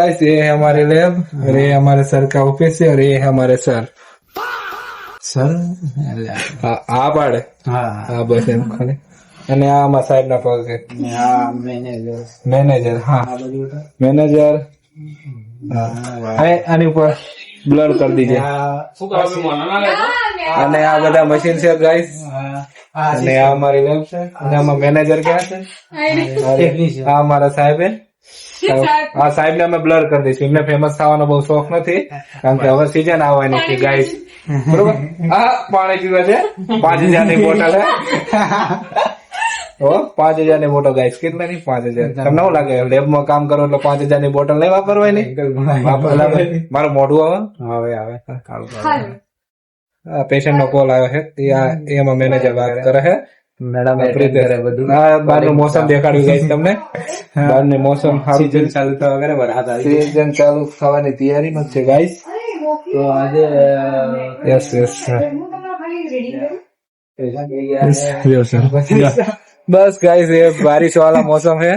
Guys ये है हमारी लैब और ये हमारे सर का ऑफिस है और ये है हमारे सर સર આ પાડે હા બસ એમ ખાલી અને આ અમારા સાહેબ ના પગ છે આ મેનેજર મેનેજર હા આ બધું મેનેજર હા હવે આની ઉપર બ્લર કરી દીજે અને આ બધા મશીન છે ગાઈસ અને આ અમારી લેબ છે અને આમાં મેનેજર ક્યાં છે આ અમારા સાહેબ આ સાહેબ ને અમે બ્લર કરી દઈશું એમને ફેમસ થવાનો બહુ શોખ નથી કારણ કે હવે સીઝન આવવાની છે ગાઈસ બરોબર આ પાણી પીવે છે 5000 ની બોટલ હે ઓ 5000 ની બોટલ ગાઈસ કેટલા ની 5000 તમને શું લાગે લેબ માં કામ કરો એટલે 5000 ની બોટલ નહીં વાપરવાની મારું મોઢું આવે પેશન્ટ નો કોલ આવ્યો છે એમાં મેનેજર વાત કરે છે મેડમ બહારનું મોસમ દેખાડ્યું ગાઈસ તમને બહારની મોસમ સીઝન ચાલુ થવા કરે સીઝન ચાલુ થવાની તૈયારીમાં છે ગાઈસ તો આજે યસ बस गाइस ये बारिश वाला मौसम है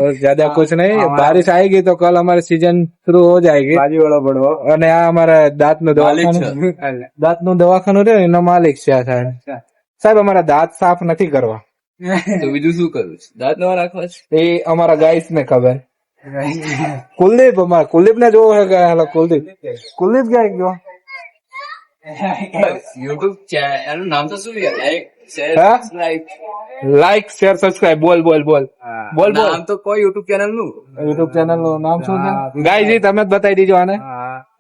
और ज्यादा कुछ नहीं बारिश आएगी तो कल हमारी सीजन शुरू हो जाएगी અને આ અમારા દાંતનું દવાખાનું રહ્યું એનો માલિક છે આ સાહેબ અમારા દાંત સાફ નથી કરવા તો બીજું શું કરું છું? દાંત નવા રાખવા છે? એ અમારા ગાઈસ ને ખબર કુલદીપ ને જોવો છે કે કુલદીપ ક્યાં ગયો યુટ્યુબ ચેનલ નામ તો શું લાઈક શેર સબસ્ક્રાઇબ બોલ નામ તો કોઈ યુટ્યુબ ચેનલ નું નું નામ શું છે ગાઈસ તમે જ બતાવી દીજો આને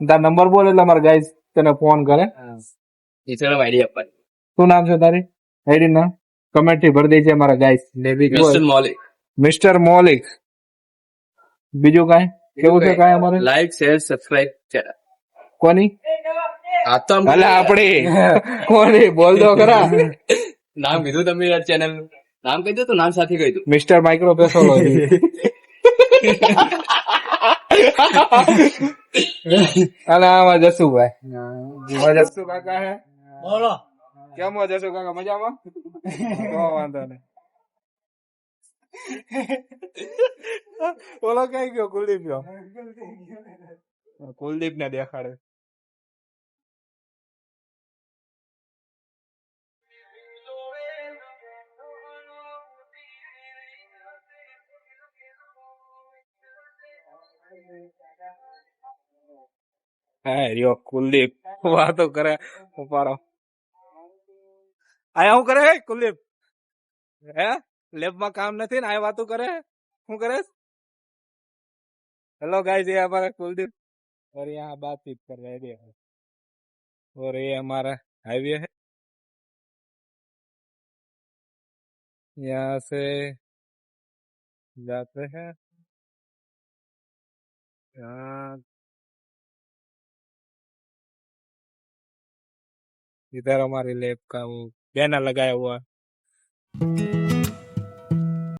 તાર નંબર બોલ એટલે અમારા ગાઈસ તને ફોન કરે ઇન્સ્ટાગ્રામ આઈડી આપવાની શું નામ છે તારી આઈડી નામ કમેન્ટ થી ભરી દેજે અમારા ગાઈસ મિસ્ટર મોલિક બીજું કાંઈ કેવું છે કાંઈ અમારે લાઈક શેર સબસ્ક્રાઇબ ચેનલ કોની આ તો આપડી કોની બોલ દો ખરા નામ કીધું તમે ચેનલ નું નામ કહી દો તો નામ સાથે કહી દો મિસ્ટર માઇક્રો પેથોલોજી અને આમાં જસુભાઈ જસુ કાકા હે બોલો કેમ હો જસુ કાકા મજામાં વાંધો નહીં ઓલો કઈ ગયો કુલદીપ ને દેખાડે હા રિયો કુલદીપ વાતો કરે ઉપાડો આયા શું કરે કુલદીપ હે લેબ માં કામ નથી ને આ વાતો કરે શું કરે हेलो गाइस ये हमारा कुलदीप और यहाँ बातचीत कर रहे हैं और ये हमारा हाईवे है यहाँ से जाते हैं यहाँ इधर हमारे लैब का वो बैनर लगाया हुआ है